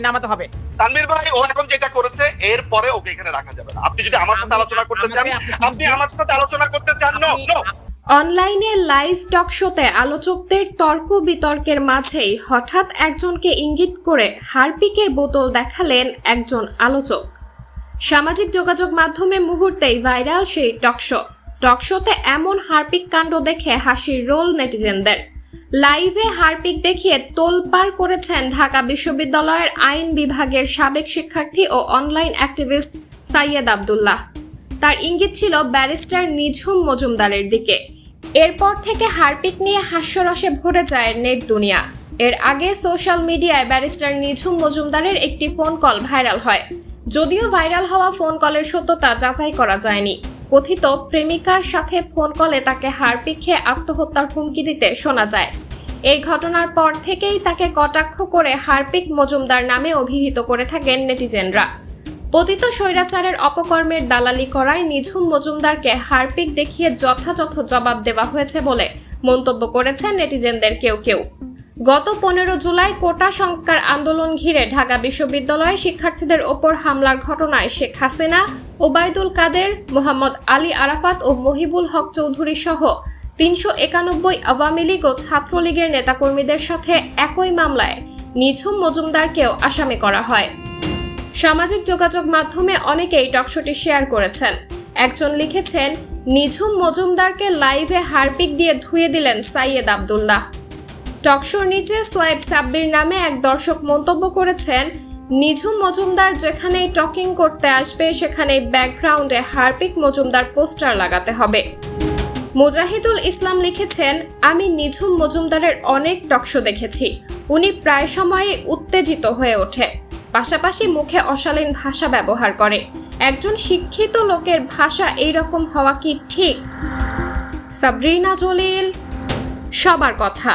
নামাতে হবে। তানভীর ভাই ও এখন যেটা করেছে এরপরে ওকে এখানে রাখা যাবে না। আপনি যদি আমার সাথে আলোচনা করতে চান, আপনি আমার সাথে আলোচনা করতে চান। No no. অনলাইনে লাইভ টক শোতে আলোচকদের তর্ক বিতর্কের মাঝেই হঠাৎ একজনকে ইঙ্গিত করে হারপিকের বোতল দেখালেন একজন আলোচক। সামাজিক যোগাযোগ মাধ্যমে মুহূর্তেই ভাইরাল সেই টক শোতে এমন হারপিক কাণ্ড দেখে হাসির রোল নেটিজেনদের। লাইভে হারপিক দেখিয়ে তোলপাড় করেছেন ঢাকা বিশ্ববিদ্যালয়ের আইন বিভাগের সাবেক শিক্ষার্থী ও অনলাইন অ্যাক্টিভিস্ট সাইয়েদ আব্দুল্লাহ। তার ইঙ্গিত ছিল ব্যারিস্টার নিঝুম মজুমদারের দিকে। এরপর থেকে হারপিক নিয়ে হাস্যরসে ভরে যায় নেট দুনিয়া। এর আগে সোশ্যাল মিডিয়ায় ব্যারিস্টার নিঝুম মজুমদারের একটি ফোন কল ভাইরাল হয়। যদিও ভাইরাল হওয়া ফোন কলের সত্যতা যাচাই করা যায়নি। কথিত প্রেমিকার সাথে ফোন কলে তাকে হারপিক খেয়ে আত্মহত্যার হুমকি দিতে শোনা যায়। এই ঘটনার পর থেকেই তাকে কটাক্ষ করে হারপিক মজুমদার নামে অভিহিত করে থাকেন নেটিজেনরা। পতিত স্বৈরাচারের অপকর্মের দালালি করায় নিঝুম মজুমদারকে হারপিক দেখিয়ে যথাযথ জবাব দেওয়া হয়েছে বলে মন্তব্য করেছেন নেটিজেনদের কেউ কেউ। গত 15 জুলাই কোটা সংস্কার আন্দোলন ঘিরে ঢাকা বিশ্ববিদ্যালয়ে শিক্ষার্থীদের ওপর হামলার ঘটনায় শেখ হাসিনা, ওবায়দুল কাদের, মোহাম্মদ আলী আরাফাত ও মহিবুল হক চৌধুরী সহ 391 আওয়ামী লীগ ও ছাত্রলীগের নেতাকর্মীদের সাথে একই মামলায় নিঝুম মজুমদারকেও আসামি করা হয়। সামাজিক যোগাযোগ মাধ্যমে অনেকেই টকশোটি শেয়ার করেছেন। একজন লিখেছেন, নিঝুম মজুমদারকে লাইভে হারপিক দিয়ে ধুয়ে দিলেন সাইয়েদ আব্দুল্লাহ। টকশোর নিচে সোয়েব সাব্বির নামে এক দর্শক মন্তব্য করেছেন, নিঝুম মজুমদার যেখানেই টকিং করতে আসবে সেখানেই ব্যাকগ্রাউন্ডে হারপিক মজুমদার পোস্টার লাগাতে হবে। মুজাহিদুল ইসলাম লিখেছেন, আমি নিঝুম মজুমদারের অনেক টকশো দেখেছি। উনি প্রায় সময়ই উত্তেজিত হয়ে ওঠে, পাশাপাশি মুখে অশালীন ভাষা ব্যবহার করে। একজন শিক্ষিত লোকের ভাষা এইরকম হওয়া কি ঠিক? সাবরিনা জলিল, সবার কথা।